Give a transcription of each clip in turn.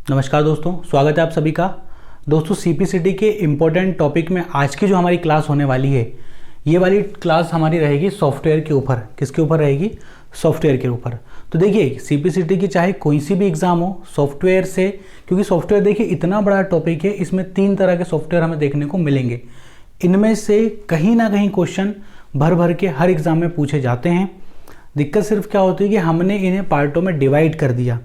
नमस्कार दोस्तों, स्वागत है आप सभी का। दोस्तों सीपीसीटी के इम्पोर्टेंट टॉपिक में आज की जो हमारी क्लास होने वाली है, ये वाली क्लास हमारी रहेगी सॉफ्टवेयर के ऊपर। किसके ऊपर रहेगी? सॉफ्टवेयर के ऊपर। तो देखिए सीपीसीटी की चाहे कोई सी भी एग्जाम हो, सॉफ्टवेयर से, क्योंकि सॉफ्टवेयर देखिए इतना बड़ा टॉपिक है, इसमें 3 तरह के सॉफ्टवेयर हमें देखने को मिलेंगे। इनमें से कहीं ना कहीं क्वेश्चन भर भर के हर एग्जाम में पूछे जाते हैं। दिक्कत सिर्फ क्या होती है कि हमने इन्हें पार्टों में डिवाइड कर दिया।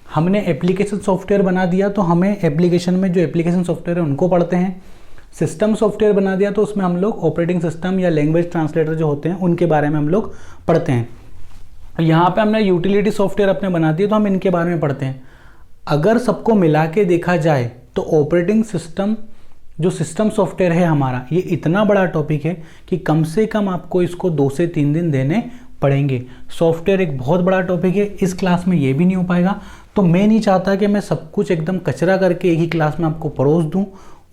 हमने एप्लीकेशन सॉफ्टवेयर बना दिया तो हमें एप्लीकेशन में जो एप्लीकेशन सॉफ्टवेयर है उनको पढ़ते हैं। सिस्टम सॉफ्टवेयर बना दिया तो उसमें हम लोग ऑपरेटिंग सिस्टम या लैंग्वेज ट्रांसलेटर जो होते हैं उनके बारे में हम लोग पढ़ते हैं। यहाँ पे हमने यूटिलिटी सॉफ्टवेयर अपने बना दिए तो हम इनके बारे में पढ़ते हैं। अगर सबको मिला के देखा जाए तो ऑपरेटिंग सिस्टम जो सिस्टम सॉफ्टवेयर है हमारा, ये इतना बड़ा टॉपिक है कि कम से कम आपको इसको 2 से 3 दिन देने पढ़ेंगे। सॉफ्टवेयर एक बहुत बड़ा टॉपिक है, इस क्लास में ये भी नहीं हो पाएगा। तो मैं नहीं चाहता कि मैं सब कुछ एकदम कचरा करके एक ही क्लास में आपको परोस दूं।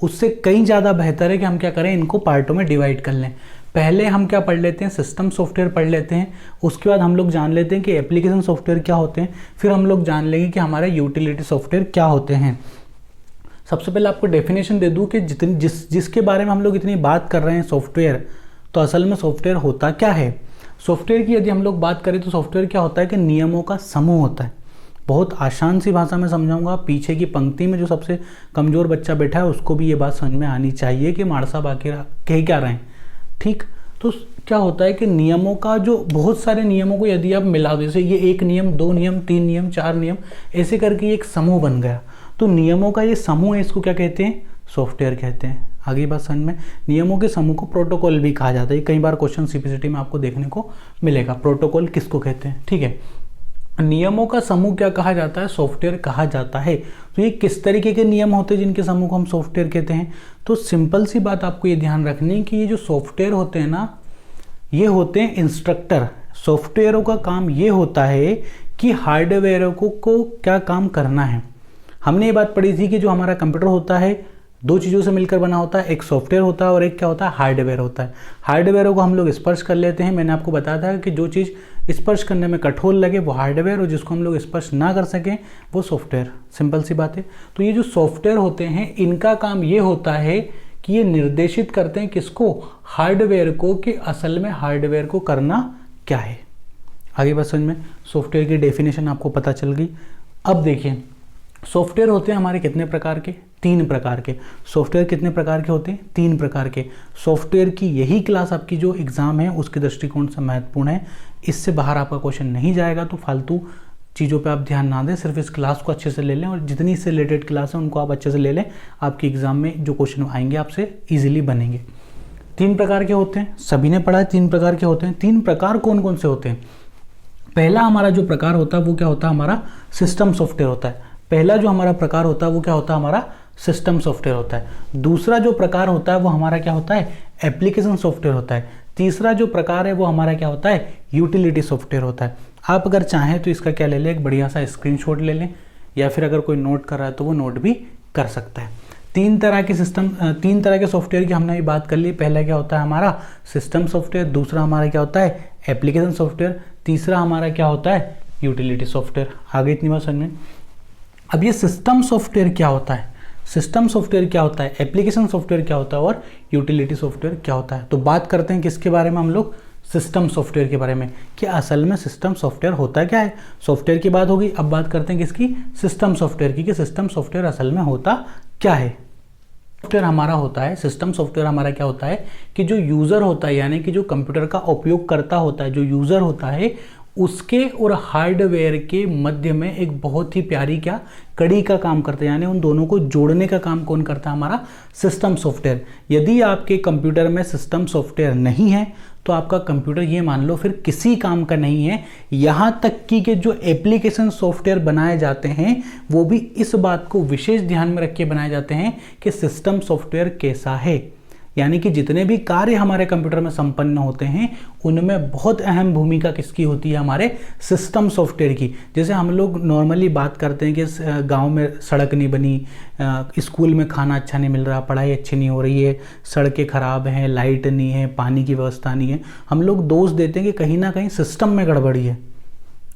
उससे कहीं ज़्यादा बेहतर है कि हम क्या करें, इनको पार्टों में डिवाइड कर लें। पहले हम क्या पढ़ लेते हैं, सिस्टम सॉफ्टवेयर पढ़ लेते हैं। उसके बाद हम लोग जान लेते हैं कि एप्लीकेशन सॉफ्टवेयर क्या होते हैं। फिर हम लोग जान लेंगे कि हमारे यूटिलिटी सॉफ्टवेयर क्या होते हैं। सबसे पहले आपको डेफिनेशन दे दूँ कि जिसके बारे में हम लोग इतनी बात कर रहे हैं सॉफ्टवेयर, तो असल में सॉफ्टवेयर होता क्या है। सॉफ्टवेयर की यदि हम लोग बात करें तो सॉफ्टवेयर क्या होता है कि नियमों का समूह होता है। बहुत आसान सी भाषा में समझाऊंगा। पीछे की पंक्ति में जो सबसे कमज़ोर बच्चा बैठा है उसको भी ये बात समझ में आनी चाहिए कि मार साहब आखिर कह क्या रहे हैं। ठीक, तो क्या होता है कि नियमों का जो बहुत सारे नियमों को यदि आप मिला दो, जैसे ये 1 नियम, 2 नियम, 3 नियम, 4 नियम, ऐसे करके एक समूह बन गया। तो नियमों का ये समूह है, इसको क्या कहते हैं? सॉफ्टवेयर कहते हैं। आगे बात समझ में। नियमों के समूह को प्रोटोकॉल भी कहा जाता है। कई बार क्वेश्चन सीपीसीटी में आपको देखने को मिलेगा, प्रोटोकॉल किसको कहते हैं। ठीक है, नियमों का समूह क्या कहा जाता है? सॉफ्टवेयर कहा जाता है। तो ये किस तरीके के नियम होते हैं जिनके समूह को हम सॉफ्टवेयर कहते हैं? तो सिंपल सी बात आपको ये ध्यान रखनी है कि ये जो सॉफ्टवेयर होते हैं ना, ये होते हैं इंस्ट्रक्टर। सॉफ्टवेयरों का काम ये होता है कि हार्डवेयर को क्या काम करना है। हमने ये बात पढ़ी थी कि जो हमारा कंप्यूटर होता है 2 चीज़ों से मिलकर बना होता है, एक सॉफ्टवेयर होता है और एक क्या होता है? हार्डवेयर होता है। हार्डवेयर को हम लोग स्पर्श कर लेते हैं। मैंने आपको बताया था कि जो चीज़ स्पर्श करने में कठोर लगे वो हार्डवेयर, और जिसको हम लोग स्पर्श ना कर सकें वो सॉफ्टवेयर। सिंपल सी बात है। तो ये जो सॉफ्टवेयर होते हैं इनका काम ये होता है कि ये निर्देशित करते हैं किसको? हार्डवेयर को, कि असल में हार्डवेयर को करना क्या है। आगे बात समझ में। सॉफ्टवेयर की डेफिनेशन आपको पता चल गई। अब देखिए सॉफ्टवेयर होते हैं हमारे कितने प्रकार के? 3 प्रकार के। सॉफ्टवेयर कितने प्रकार के होते हैं? 3 प्रकार के। सॉफ्टवेयर की यही क्लास आपकी जो एग्जाम है उसके दृष्टिकोण से महत्वपूर्ण है। इससे बाहर आपका क्वेश्चन नहीं जाएगा, तो फालतू चीज़ों पे आप ध्यान ना दें, सिर्फ इस क्लास को अच्छे से ले लें और जितनी इससे रिलेटेड क्लास है उनको आप अच्छे से ले लें। आपकी एग्जाम में जो क्वेश्चन आएंगे आपसे ईजिली बनेंगे। 3 प्रकार के होते हैं, सभी ने पढ़ा है 3 प्रकार के होते हैं। 3 प्रकार कौन कौन से होते हैं? पहला हमारा जो प्रकार होता है वो क्या होता है? हमारा सिस्टम सॉफ्टवेयर होता है। पहला जो हमारा प्रकार होता है वो क्या होता है? हमारा सिस्टम सॉफ्टवेयर होता है। दूसरा जो प्रकार होता है वो हमारा क्या होता है? एप्लीकेशन सॉफ्टवेयर होता है। तीसरा जो प्रकार है वो हमारा क्या होता है? यूटिलिटी सॉफ्टवेयर होता है। आप अगर चाहें तो इसका क्या ले लें, एक बढ़िया सा स्क्रीनशॉट ले लें, या फिर अगर कोई नोट कर रहा है तो वो नोट भी कर सकता है। 3 तरह के सॉफ्टवेयर की हमने अभी बात कर ली। पहला क्या होता है? हमारा सिस्टम सॉफ्टवेयर। दूसरा हमारा क्या होता है? Application software. तीसरा हमारा क्या होता है? Utility software. आगे इतनी बात समझ में। अब ये सिस्टम सॉफ्टवेयर क्या होता है, सिस्टम सॉफ्टवेयर क्या होता है, एप्लीकेशन सॉफ्टवेयर क्या होता है और यूटिलिटी सॉफ्टवेयर क्या होता है? तो बात करते हैं किसके बारे में हम लोग? सिस्टम सॉफ्टवेयर के बारे में, कि असल में सिस्टम सॉफ्टवेयर होता क्या है। सॉफ्टवेयर की बात होगी, अब बात करते हैं किसकी? सिस्टम सॉफ्टवेयर की, कि सिस्टम सॉफ्टवेयर असल में होता क्या है। सॉफ्टवेयर हमारा होता है, सिस्टम सॉफ्टवेयर हमारा क्या होता है कि जो यूज़र होता है, यानी कि जो कंप्यूटर का उपयोग करता होता है, जो यूज़र होता है, उसके और हार्डवेयर के मध्य में एक बहुत ही प्यारी क्या कड़ी का काम करता है, यानी उन दोनों को जोड़ने का काम कौन करता है? हमारा सिस्टम सॉफ्टवेयर। यदि आपके कंप्यूटर में सिस्टम सॉफ्टवेयर नहीं है तो आपका कंप्यूटर ये मान लो फिर किसी काम का नहीं है। यहाँ तक कि जो एप्लीकेशन सॉफ्टवेयर बनाए जाते हैं वो भी इस बात को विशेष ध्यान में रख के बनाए जाते हैं कि सिस्टम सॉफ्टवेयर कैसा है। यानी कि जितने भी कार्य हमारे कंप्यूटर में संपन्न होते हैं उनमें बहुत अहम भूमिका किसकी होती है? हमारे सिस्टम सॉफ्टवेयर की। जैसे हम लोग नॉर्मली बात करते हैं कि गांव में सड़क नहीं बनी, स्कूल में खाना अच्छा नहीं मिल रहा, पढ़ाई अच्छी नहीं हो रही है, सड़कें ख़राब हैं, लाइट नहीं है, पानी की व्यवस्था नहीं है। हम लोग दोष देते हैं कि कहीं ना कहीं सिस्टम में गड़बड़ी है।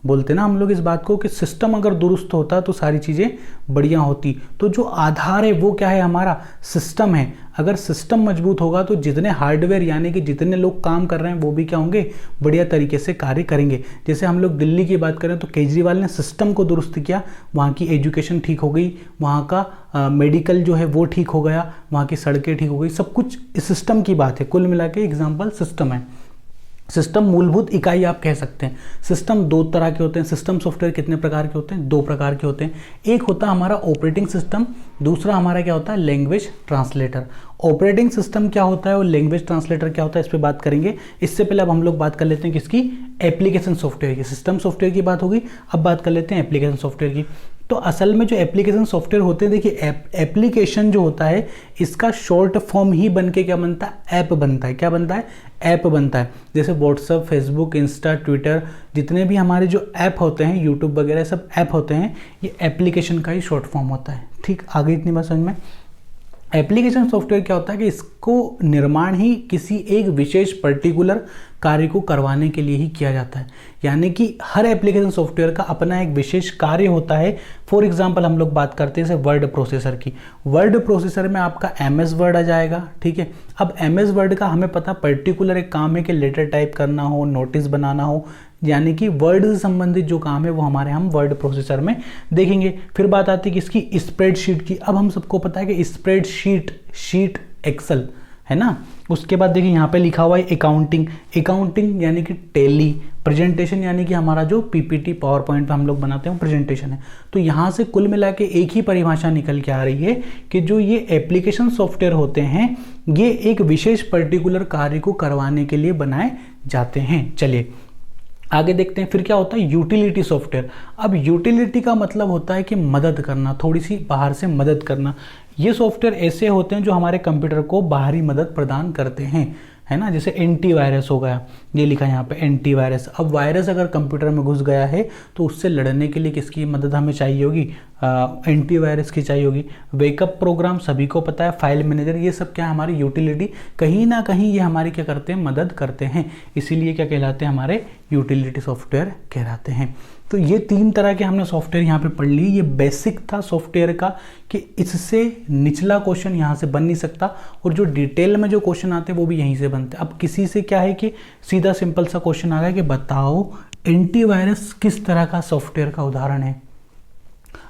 बोलते ना हम लोग इस बात को कि सिस्टम अगर दुरुस्त होता तो सारी चीज़ें बढ़िया होती। तो जो आधार है वो क्या है, हमारा सिस्टम है। अगर सिस्टम मजबूत होगा तो जितने हार्डवेयर यानी कि जितने लोग काम कर रहे हैं वो भी क्या होंगे, बढ़िया तरीके से कार्य करेंगे। जैसे हम लोग दिल्ली की बात करें तो केजरीवाल ने सिस्टम को दुरुस्त किया, वहाँ की एजुकेशन ठीक हो गई, वहाँ का मेडिकल जो है वो ठीक हो गया, वहाँ की सड़कें ठीक हो गई, सब कुछ इस सिस्टम की बात है। कुल मिला के एग्जाम्पल सिस्टम है। सिस्टम मूलभूत इकाई आप कह सकते हैं। सिस्टम दो तरह के होते हैं। सिस्टम सॉफ्टवेयर कितने प्रकार के होते हैं, दो प्रकार के होते हैं। एक होता है हमारा ऑपरेटिंग सिस्टम, दूसरा हमारा क्या होता है, लैंग्वेज ट्रांसलेटर। ऑपरेटिंग सिस्टम क्या होता है और लैंग्वेज ट्रांसलेटर क्या होता है, इस पर बात करेंगे। इससे पहले अब हम लोग बात कर लेते हैं किसकी, एप्लीकेशन सॉफ्टवेयर की। सिस्टम सॉफ्टवेयर की बात होगी, अब बात कर लेते हैं एप्लीकेशन सॉफ्टवेयर की। तो असल में जो एप्लीकेशन सॉफ्टवेयर होते हैं, देखिए एप्लीकेशन जो होता है इसका शॉर्ट फॉर्म ही बन के क्या बनता है, ऐप बनता है। क्या बनता है, ऐप बनता है। जैसे व्हाट्सअप, फेसबुक, इंस्टा, ट्विटर, जितने भी हमारे जो ऐप होते हैं, यूट्यूब वगैरह सब ऐप होते हैं, ये एप्लीकेशन का ही शॉर्ट फॉर्म होता है। ठीक, आगे इतनी बात समझ में। एप्लीकेशन सॉफ्टवेयर क्या होता है कि इसको निर्माण ही किसी एक विशेष पर्टिकुलर कार्य को करवाने के लिए ही किया जाता है। यानी कि हर एप्लीकेशन सॉफ्टवेयर का अपना एक विशेष कार्य होता है। फॉर एग्जांपल हम लोग बात करते हैं जैसे वर्ड प्रोसेसर की। वर्ड प्रोसेसर में आपका MS वर्ड आ जाएगा, ठीक है। अब MS वर्ड का हमें पता पर्टिकुलर एक काम है कि लेटर टाइप करना हो, नोटिस बनाना हो, यानी कि वर्ड से संबंधित जो काम है वो हमारे हम वर्ड प्रोसेसर में देखेंगे। फिर बात आती है किसकी, स्प्रेडशीट की। अब हम सबको पता है कि स्प्रेडशीट, शीट एक्सेल है ना। उसके बाद देखिए यहाँ पे लिखा हुआ है अकाउंटिंग। अकाउंटिंग यानी कि टैली। प्रेजेंटेशन यानी कि हमारा जो PPT पावर पॉइंट पे हम लोग बनाते हैं प्रेजेंटेशन है। तो यहाँ से कुल मिला के एक ही परिभाषा निकल के आ रही है कि जो ये एप्लीकेशन सॉफ्टवेयर होते हैं ये एक विशेष पर्टिकुलर कार्य को करवाने के लिए बनाए जाते हैं। चलिए आगे देखते हैं। फिर क्या होता है, यूटिलिटी सॉफ्टवेयर। अब यूटिलिटी का मतलब होता है कि मदद करना, थोड़ी सी बाहर से मदद करना। ये सॉफ्टवेयर ऐसे होते हैं जो हमारे कंप्यूटर को बाहरी मदद प्रदान करते हैं, है ना। जैसे एंटीवायरस हो गया, ये लिखा है यहाँ पे एंटीवायरस। अब वायरस अगर कंप्यूटर में घुस गया है तो उससे लड़ने के लिए किसकी मदद हमें चाहिए होगी, एंटीवायरस की चाहिए होगी। वेकअप प्रोग्राम सभी को पता है, फाइल मैनेजर, ये सब क्या है हमारी यूटिलिटी, कहीं ना कहीं ये हमारी क्या करते हैं, मदद करते हैं। इसीलिए क्या कहलाते हैं, हमारे यूटिलिटी सॉफ्टवेयर कहलाते हैं। तो ये तीन तरह के हमने सॉफ्टवेयर यहाँ पे पढ़ ली। ये बेसिक था सॉफ्टवेयर का कि इससे निचला क्वेश्चन यहाँ से बन नहीं सकता, और जो डिटेल में जो क्वेश्चन आते हैं वो भी यहीं से बनते हैं। अब किसी से क्या है कि सीधा सिंपल सा क्वेश्चन आ गया कि बताओ एंटीवायरस किस तरह का सॉफ्टवेयर का उदाहरण है।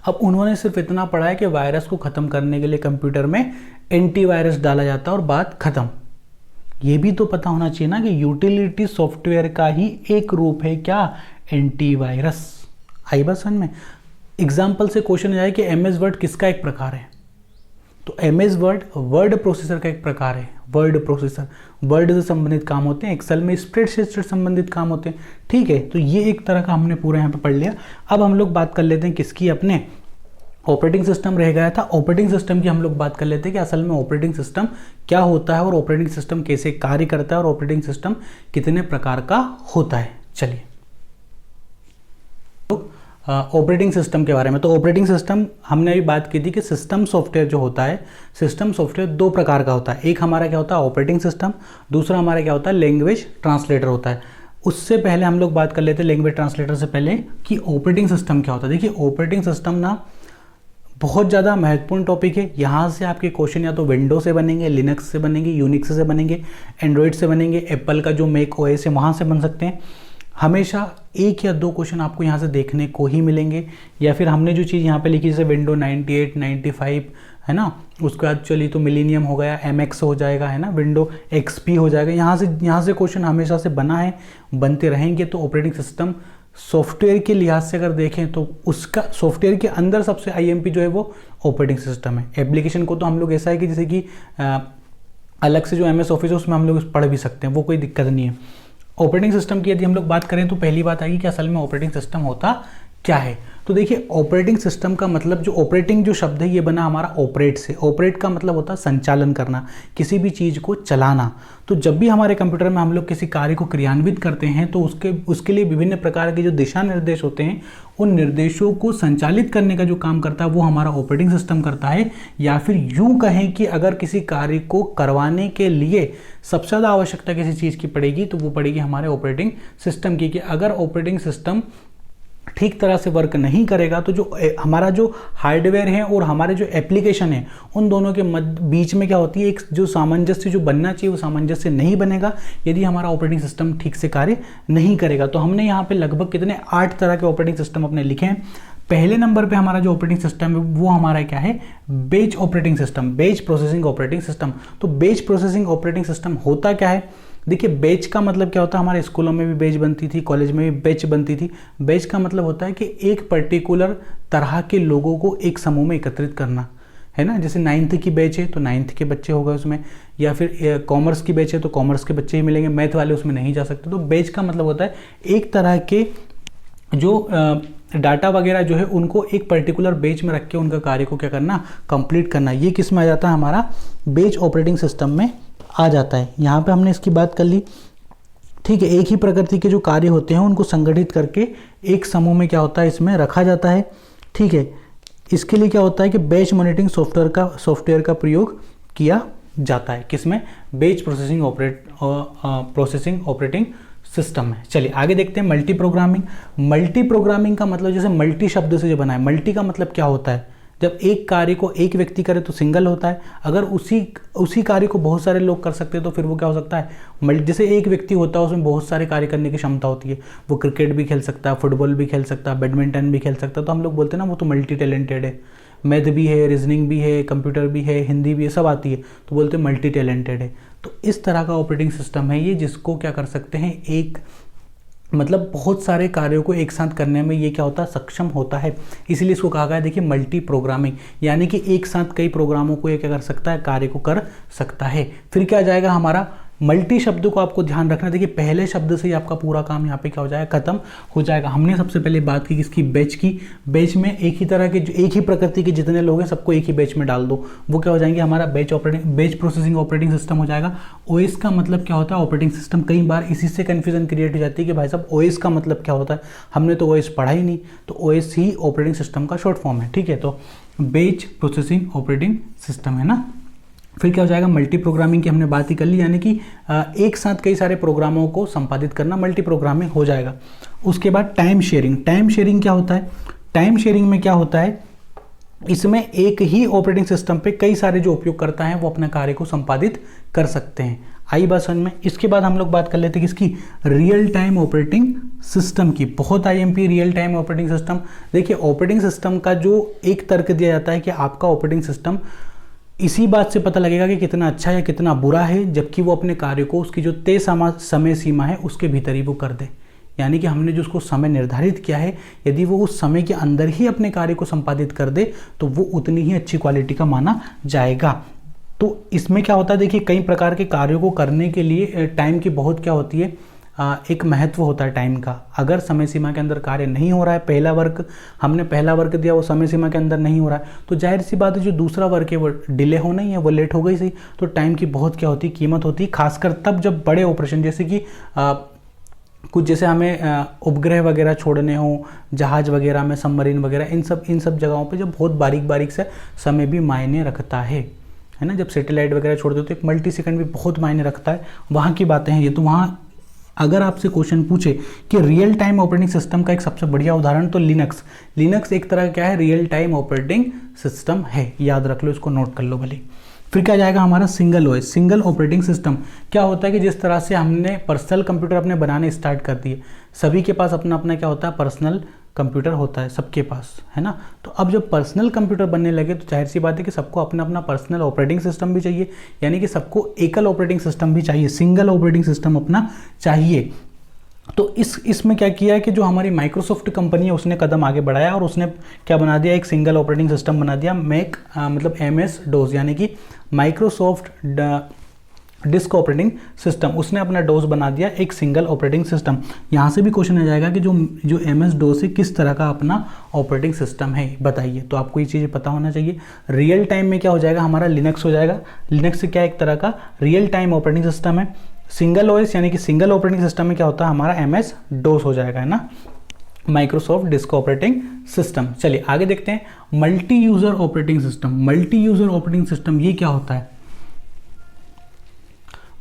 अब उन्होंने सिर्फ इतना पढ़ा है कि वायरस को ख़त्म करने के लिए कंप्यूटर में एंटीवायरस डाला जाता है और बात ख़त्म। ये भी तो पता होना चाहिए ना कि यूटिलिटी सॉफ्टवेयर का ही एक रूप है क्या, एंटीवायरस। आई बात समझ में। एग्जाम्पल से क्वेश्चन आया कि MS वर्ड किसका एक प्रकार है, तो MS वर्ड वर्ड प्रोसेसर का एक प्रकार है। वर्ड प्रोसेसर वर्ड से संबंधित काम होते हैं, एक्सेल में स्प्रेडशीट से संबंधित काम होते हैं, ठीक है। तो ये एक तरह का हमने पूरा यहाँ पे पढ़ लिया। अब हम लोग बात कर लेते हैं किसकी, अपने ऑपरेटिंग सिस्टम रह गया था। ऑपरेटिंग सिस्टम की हम लोग बात कर लेते हैं कि असल में ऑपरेटिंग सिस्टम क्या होता है और ऑपरेटिंग सिस्टम कैसे कार्य करता है और ऑपरेटिंग सिस्टम कितने प्रकार का होता है। चलिए ऑपरेटिंग सिस्टम के बारे में। तो ऑपरेटिंग सिस्टम हमने अभी बात की थी कि सिस्टम सॉफ्टवेयर जो होता है, सिस्टम सॉफ्टवेयर दो प्रकार का होता है। एक हमारा क्या होता है, ऑपरेटिंग सिस्टम, दूसरा हमारा क्या होता है, लैंग्वेज ट्रांसलेटर होता है। उससे पहले हम लोग बात कर लेते हैं लैंग्वेज ट्रांसलेटर से पहले कि ऑपरेटिंग सिस्टम क्या होता है। देखिए ऑपरेटिंग सिस्टम ना बहुत ज़्यादा महत्वपूर्ण टॉपिक है। यहाँ से आपके क्वेश्चन या तो विंडो से बनेंगे, लिनक्स से बनेंगे, यूनिक्स से बनेंगे, एंड्रॉयड से बनेंगे, एप्पल का जो मैक OS है वहाँ से बन सकते हैं। हमेशा एक या दो क्वेश्चन आपको यहाँ से देखने को ही मिलेंगे। या फिर हमने जो चीज़ यहाँ पे लिखी जैसे विंडो 98, 95 है ना, उसके बाद चलिए तो मिलीनियम हो गया, MX हो जाएगा, है ना, विंडो XP हो जाएगा। यहाँ से क्वेश्चन हमेशा से बना है, बनते रहेंगे। तो ऑपरेटिंग सिस्टम सॉफ्टवेयर के लिहाज से अगर देखें तो उसका सॉफ्टवेयर के अंदर सबसे IMP जो है वो ऑपरेटिंग सिस्टम है। एप्लीकेशन को तो हम लोग ऐसा है कि जैसे कि अलग से जो MS ऑफिस है उसमें हम लोग पढ़ भी सकते हैं, वो कोई दिक्कत नहीं है। ऑपरेटिंग सिस्टम की यदि हम लोग बात करें तो पहली बात आएगी कि असल में ऑपरेटिंग सिस्टम होता क्या है। तो देखिए ऑपरेटिंग सिस्टम का मतलब, जो ऑपरेटिंग जो शब्द है ये बना हमारा ऑपरेट से। ऑपरेट का मतलब होता है संचालन करना, किसी भी चीज़ को चलाना। तो जब भी हमारे कंप्यूटर में हम लोग किसी कार्य को क्रियान्वित करते हैं तो उसके लिए विभिन्न प्रकार के जो दिशा निर्देश होते हैं, उन निर्देशों को संचालित करने का जो काम करता है वो हमारा ऑपरेटिंग सिस्टम करता है। या फिर यूँ कहें कि अगर किसी कार्य को करवाने के लिए सबसे ज़्यादा आवश्यकता किसी चीज़ की पड़ेगी तो वो पड़ेगी हमारे ऑपरेटिंग सिस्टम की। कि अगर ऑपरेटिंग सिस्टम ठीक तरह से वर्क नहीं करेगा तो जो हमारा जो हार्डवेयर है और हमारे जो एप्लीकेशन है उन दोनों के बीच में क्या होती है, एक जो सामंजस्य जो बनना चाहिए वो सामंजस्य नहीं बनेगा यदि हमारा ऑपरेटिंग सिस्टम ठीक से कार्य नहीं करेगा। तो हमने यहाँ पे लगभग कितने 8 तरह के ऑपरेटिंग सिस्टम अपने लिखे हैं। पहले नंबर पे हमारा जो ऑपरेटिंग सिस्टम है वो हमारा क्या है, batch operating system, batch processing operating system. तो बैच प्रोसेसिंग ऑपरेटिंग सिस्टम होता क्या है, देखिए बैच का मतलब क्या होता है, हमारे स्कूलों में भी बैच बनती थी, कॉलेज में भी बैच बनती थी। बैच का मतलब होता है कि एक पर्टिकुलर तरह के लोगों को एक समूह में एकत्रित करना, है ना। जैसे 9th की बैच है तो 9th के बच्चे हो गए उसमें, या फिर कॉमर्स की बैच है तो कॉमर्स के बच्चे ही मिलेंगे, मैथ वाले उसमें नहीं जा सकते। तो बैच का मतलब होता है एक तरह के जो डाटा वगैरह जो है उनको एक पर्टिकुलर बैच में रख के उनका कार्य को क्या करना, कंप्लीट करना। ये किस में आ जाता है, हमारा बैच ऑपरेटिंग सिस्टम में आ जाता है। यहाँ पे हमने इसकी बात कर ली, ठीक है। एक ही प्रकृति के जो कार्य होते हैं उनको संगठित करके एक समूह में क्या होता है, इसमें रखा जाता है, ठीक है। इसके लिए क्या होता है कि बैच मॉनिटरिंग सॉफ्टवेयर का प्रयोग किया जाता है, किसमें, बैच प्रोसेसिंग ऑपरेटिंग सिस्टम है। चलिए आगे देखते हैं मल्टी प्रोग्रामिंग। मल्टी प्रोग्रामिंग का मतलब जैसे मल्टी शब्द से जो बना है, मल्टी का मतलब क्या होता है, जब एक कार्य को एक व्यक्ति करे तो सिंगल होता है, अगर उसी कार्य को बहुत सारे लोग कर सकते हैं तो फिर वो क्या हो सकता है, जैसे एक व्यक्ति होता है उसमें बहुत सारे कार्य करने की क्षमता होती है, वो क्रिकेट भी खेल सकता है, फुटबॉल भी खेल सकता है, बैडमिंटन भी खेल सकता है, तो हम लोग बोलते हैं ना वो तो मल्टी टैलेंटेड है। मैथ भी है, रीजनिंग भी है, कंप्यूटर भी है, हिंदी भी है, सब आती है, तो बोलते हैं मल्टी टैलेंटेड है। तो इस तरह का ऑपरेटिंग सिस्टम है ये, जिसको क्या कर सकते हैं, एक मतलब बहुत सारे कार्यों को एक साथ करने में ये क्या होता है, सक्षम होता है। इसीलिए इसको कहा गया है, देखिए मल्टी प्रोग्रामिंग, यानी कि एक साथ कई प्रोग्रामों को ये क्या कर सकता है, कार्य को कर सकता है। फिर क्या आ जाएगा हमारा, मल्टी शब्द को आपको ध्यान रखना, देखिए पहले शब्द से ही आपका पूरा काम यहाँ पे क्या हो जाएगा, खत्म हो जाएगा। हमने सबसे पहले बात की किसकी, बैच की। बैच में एक ही तरह के, एक ही प्रकृति के जितने लोग हैं सबको एक ही बैच में डाल दो, वो क्या हो जाएंगे, हमारा बैच प्रोसेसिंग ऑपरेटिंग सिस्टम हो जाएगा। ओएस का मतलब क्या होता है, ऑपरेटिंग सिस्टम। कई बार इसी से कन्फ्यूजन क्रिएट हो जाती है कि भाई साहब ओएस का मतलब क्या होता है, हमने तो ओएस पढ़ा ही नहीं। तो ओएस ही ऑपरेटिंग सिस्टम का शॉर्ट फॉर्म है, ठीक है। तो बैच प्रोसेसिंग ऑपरेटिंग सिस्टम है ना। फिर क्या हो जाएगा, मल्टी प्रोग्रामिंग की हमने बात ही कर ली, यानी कि एक साथ कई सारे प्रोग्रामों को संपादित करना मल्टी प्रोग्रामिंग हो जाएगा। उसके बाद टाइम शेयरिंग। टाइम शेयरिंग क्या होता है, टाइम शेयरिंग में क्या होता है, इसमें एक ही ऑपरेटिंग सिस्टम पे कई सारे जो उपयोगकर्ता हैं वो अपने कार्य को संपादित कर सकते हैं। आई बात समझ में। इसके बाद हम लोग बात कर लेते हैं किसकी, रियल टाइम ऑपरेटिंग सिस्टम की। बहुत IMP real time operating system. देखिए ऑपरेटिंग सिस्टम का जो एक तर्क दिया जाता है कि आपका ऑपरेटिंग सिस्टम इसी बात से पता लगेगा कि कितना अच्छा है कितना बुरा है, जबकि वो अपने कार्य को उसकी जो तय समय सीमा है उसके भीतर ही वो कर दे। यानी कि हमने जो उसको समय निर्धारित किया है, यदि वो उस समय के अंदर ही अपने कार्य को संपादित कर दे तो वो उतनी ही अच्छी क्वालिटी का माना जाएगा। तो इसमें क्या होता है, देखिए कई प्रकार के कार्यों को करने के लिए टाइम की बहुत क्या होती है, एक महत्व होता है टाइम का। अगर समय सीमा के अंदर कार्य नहीं हो रहा है, हमने पहला वर्क दिया वो समय सीमा के अंदर नहीं हो रहा है, तो जाहिर सी बात है जो दूसरा वर्क है वो डिले होना ही है, वो लेट हो गई सही। तो टाइम की बहुत क्या होती है, कीमत होती है, खासकर तब जब बड़े ऑपरेशन जैसे कि कुछ जैसे हमें उपग्रह वगैरह छोड़ने हो, जहाज वगैरह में, सबमरीन वगैरह, इन सब जगहों पे जब बहुत बारीक बारीक से समय भी मायने रखता है ना। जब सैटेलाइट वगैरह छोड़ दो तो एक मल्टी सेकंड भी बहुत मायने रखता है, वहाँ की बातें हैं ये। तो वहाँ अगर आपसे क्वेश्चन पूछे कि रियल टाइम ऑपरेटिंग सिस्टम का एक सबसे बढ़िया उदाहरण तो लिनक्स एक तरह का क्या है, रियल टाइम ऑपरेटिंग सिस्टम है, याद रख लो, इसको नोट कर लो भले। फिर क्या जाएगा हमारा single OS, single operating system. क्या होता है कि जिस तरह से हमने पर्सनल कंप्यूटर अपने बनाने स्टार्ट कर दिए, सभी के पास अपना अपना क्या होता है, पर्सनल कंप्यूटर होता है सबके पास, है ना। तो अब जब पर्सनल कंप्यूटर बनने लगे तो जाहिर सी बात है कि सबको अपना अपना पर्सनल ऑपरेटिंग सिस्टम भी चाहिए, यानी कि सबको एकल ऑपरेटिंग सिस्टम भी चाहिए, सिंगल ऑपरेटिंग सिस्टम अपना चाहिए। तो इसमें क्या किया है कि जो हमारी माइक्रोसॉफ्ट कंपनी है उसने कदम आगे बढ़ाया और उसने क्या बना दिया, एक सिंगल ऑपरेटिंग सिस्टम बना दिया, मतलब MS DOS, यानी कि माइक्रोसॉफ्ट डिस्क ऑपरेटिंग सिस्टम। उसने अपना डोज बना दिया एक सिंगल ऑपरेटिंग सिस्टम। यहाँ से भी क्वेश्चन आ जाएगा कि जो MS DOS है किस तरह का अपना ऑपरेटिंग सिस्टम है, बताइए। तो आपको ये चीज़ें पता होना चाहिए। रियल टाइम में क्या हो जाएगा, हमारा लिनक्स हो जाएगा। लिनक्स क्या एक तरह का रियल टाइम ऑपरेटिंग सिस्टम है। सिंगल OS यानी कि सिंगल ऑपरेटिंग सिस्टम में क्या होता है, हमारा MS DOS हो जाएगा, है ना, माइक्रोसॉफ्ट डिस्क ऑपरेटिंग सिस्टम। चलिए आगे देखते हैं multi user operating system. Multi user operating system ये क्या होता है,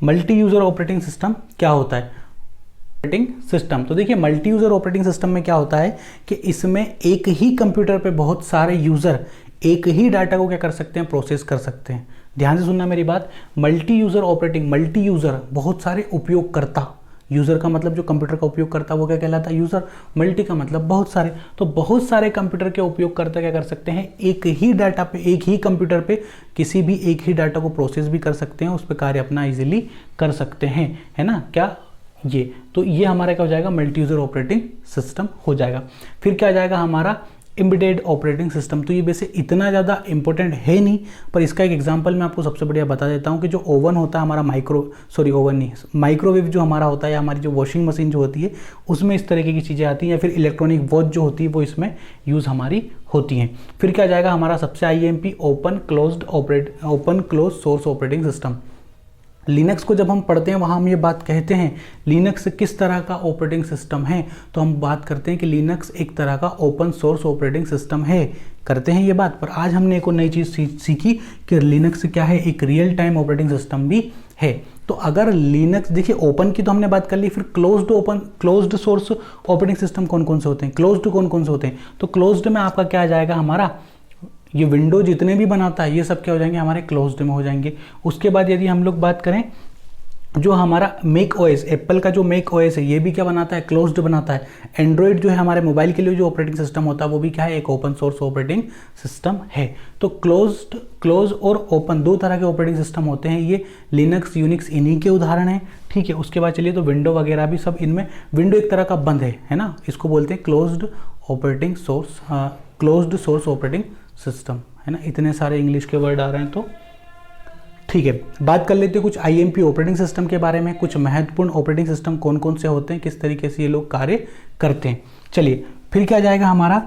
मल्टी यूजर ऑपरेटिंग सिस्टम क्या होता है। Operating system. तो देखिए मल्टी यूज़र ऑपरेटिंग सिस्टम में क्या होता है कि इसमें एक ही कंप्यूटर पे बहुत सारे यूज़र एक ही डाटा को क्या कर सकते हैं, प्रोसेस कर सकते हैं। ध्यान से सुनना मेरी बात, multi user operating, multi user बहुत सारे उपयोगकर्ता, यूज़र का मतलब जो कंप्यूटर का उपयोग करता है वो क्या कहलाता है, यूज़र। मल्टी का मतलब बहुत सारे, तो बहुत सारे कंप्यूटर के उपयोगकर्ता क्या कर सकते हैं, एक ही डाटा पे, एक ही कंप्यूटर पे किसी भी एक ही डाटा को प्रोसेस भी कर सकते हैं, उस पर कार्य अपना इजीली कर सकते हैं, है ना। क्या ये, तो ये हमारा क्या हो जाएगा, मल्टी यूज़र ऑपरेटिंग सिस्टम हो जाएगा। फिर क्या आ जाएगा हमारा एम्बेडेड ऑपरेटिंग सिस्टम। तो ये वैसे इतना ज़्यादा इंपॉर्टेंट है नहीं, पर इसका एक एग्जांपल मैं आपको सबसे बढ़िया बता देता हूँ कि जो ओवन होता है हमारा, ओवन नहीं, माइक्रोवेव जो हमारा होता है, या हमारी जो वॉशिंग मशीन जो होती है उसमें इस तरीके की चीज़ें आती हैं, या फिर इलेक्ट्रॉनिक वॉच जो होती है वो इसमें यूज़ हमारी होती हैं। फिर क्या जाएगा हमारा सबसे IMP, open close source operating system. Linux को जब हम पढ़ते हैं वहाँ हम ये बात कहते हैं लिनक्स किस तरह का ऑपरेटिंग सिस्टम है, तो हम बात करते हैं कि लिनक्स एक तरह का ओपन सोर्स ऑपरेटिंग सिस्टम है, करते हैं ये बात। पर आज हमने एक और नई चीज़ सीखी कि लिनक्स क्या है, एक रियल टाइम ऑपरेटिंग सिस्टम भी है। तो अगर लिनक्स, देखिए ओपन की तो हमने बात कर ली, फिर क्लोज्ड सोर्स ऑपरेटिंग सिस्टम कौन कौन से होते हैं, क्लोज्ड कौन कौन से होते हैं। तो क्लोज्ड में आपका क्या आ जाएगा, हमारा ये विंडो जितने भी बनाता है ये सब क्या हो जाएंगे, हमारे क्लोज्ड में हो जाएंगे। उसके बाद यदि हम लोग बात करें जो हमारा मेक ओएस, एप्पल का जो मेक ओएस है ये भी क्या बनाता है, क्लोज्ड बनाता है। एंड्रॉयड जो है हमारे मोबाइल के लिए जो ऑपरेटिंग सिस्टम होता है वो भी क्या है, एक ओपन सोर्स ऑपरेटिंग सिस्टम है। तो क्लोज और ओपन दो तरह के ऑपरेटिंग सिस्टम होते हैं, ये लिनक्स यूनिक्स इन्हीं के उदाहरण हैं, ठीक है। उसके बाद चलिए तो विंडो वगैरह भी सब इनमें, विंडो एक तरह का बंद है ना, इसको बोलते हैं क्लोज्ड सोर्स ऑपरेटिंग सिस्टम, है ना। इतने सारे इंग्लिश के वर्ड आ रहे हैं तो ठीक है। बात कर लेते हैं कुछ IMP ऑपरेटिंग सिस्टम के बारे में, कुछ महत्वपूर्ण ऑपरेटिंग सिस्टम कौन कौन से होते हैं, किस तरीके से ये लोग कार्य करते हैं। चलिए फिर क्या जाएगा हमारा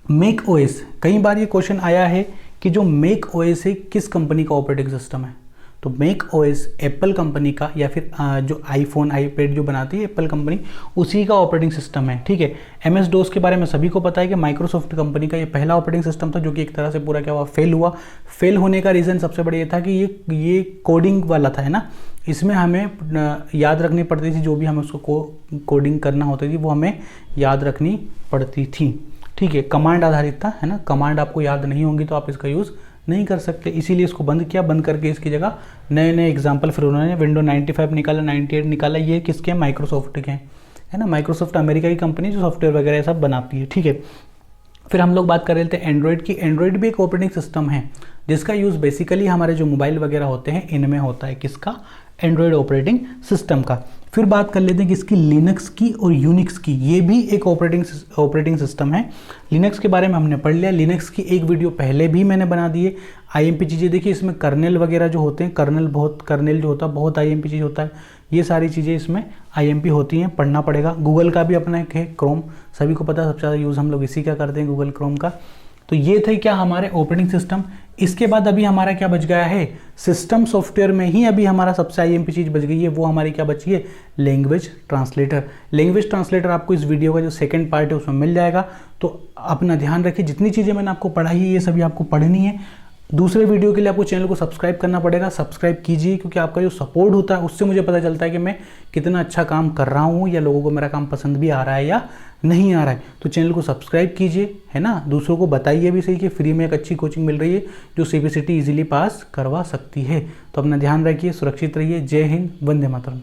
मेक OS। कई बार ये क्वेश्चन आया है कि जो मेक OS है किस कंपनी का ऑपरेटिंग सिस्टम है। तो मेक OS एप्पल कंपनी का, या फिर जो आईफोन आईपैड जो बनाती है एप्पल कंपनी, उसी का ऑपरेटिंग सिस्टम है, ठीक है। MS DOS के बारे में सभी को पता है कि माइक्रोसॉफ्ट कंपनी का ये पहला ऑपरेटिंग सिस्टम था जो कि एक तरह से पूरा क्या हुआ, फेल हुआ। फेल होने का रीज़न सबसे बड़ा ये था कि ये कोडिंग वाला था, है ना। इसमें हमें याद रखनी पड़ती थी, जो भी हमें उसको कोडिंग करना होती थी वो हमें याद रखनी पड़ती थी, ठीक है। कमांड आधारित था, है ना। कमांड आपको याद नहीं होंगी तो आप इसका यूज़ नहीं कर सकते, इसीलिए इसको बंद किया। बंद करके इसकी जगह नए नए एग्जाम्पल फिर उन्होंने विंडो 95 निकाला, 98 निकाला। ये किसके, माइक्रोसॉफ्ट के हैं, है ना। माइक्रोसॉफ्ट अमेरिका की कंपनी जो सॉफ्टवेयर वगैरह सब बनाती है, ठीक है। फिर हम लोग बात कर रहे थे एंड्रॉयड की। एंड्रॉयड भी एक ऑपरेटिंग सिस्टम है जिसका यूज़ बेसिकली हमारे जो मोबाइल वगैरह होते हैं इनमें होता है, किसका, एंड्रॉयड ऑपरेटिंग सिस्टम का। फिर बात कर लेते हैं कि इसकी लिनक्स की और यूनिक्स की, ये भी एक ऑपरेटिंग सिस्टम है। लिनक्स के बारे में हमने पढ़ लिया, लिनक्स की एक वीडियो पहले भी मैंने बना दी है। IMP चीज़ें देखिए, इसमें कर्नेल वगैरह जो होते हैं, कर्नेल जो होता है बहुत IMP चीज़ होता है, ये सारी चीज़ें इसमें IMP होती हैं, पढ़ना पड़ेगा। गूगल का भी अपना एक है क्रोम, सभी को पता है सबसे ज़्यादा यूज़ हम लोग इसी का करते हैं, गूगल क्रोम का। तो ये थे क्या हमारे ऑपरेटिंग सिस्टम। इसके बाद अभी हमारा क्या बच गया है, सिस्टम सॉफ्टवेयर में ही अभी हमारा सबसे IMP चीज़ बच गई है, वो हमारी क्या बची है, लैंग्वेज ट्रांसलेटर। लैंग्वेज ट्रांसलेटर आपको इस वीडियो का जो सेकंड पार्ट है उसमें मिल जाएगा। तो अपना ध्यान रखिए, जितनी चीज़ें मैंने आपको पढ़ाई है ये सभी आपको पढ़नी है। दूसरे वीडियो के लिए आपको चैनल को सब्सक्राइब करना पड़ेगा, सब्सक्राइब कीजिए, क्योंकि आपका जो सपोर्ट होता है उससे मुझे पता चलता है कि मैं कितना अच्छा काम कर रहा हूँ, या लोगों को मेरा काम पसंद भी आ रहा है या नहीं आ रहा है। तो चैनल को सब्सक्राइब कीजिए, है ना। दूसरों को बताइए भी सही कि फ्री में एक अच्छी कोचिंग मिल रही है जो CPCT इजीली पास करवा सकती है। तो अपना ध्यान रखिए, सुरक्षित रहिए। जय हिंद, वंदे मातरम।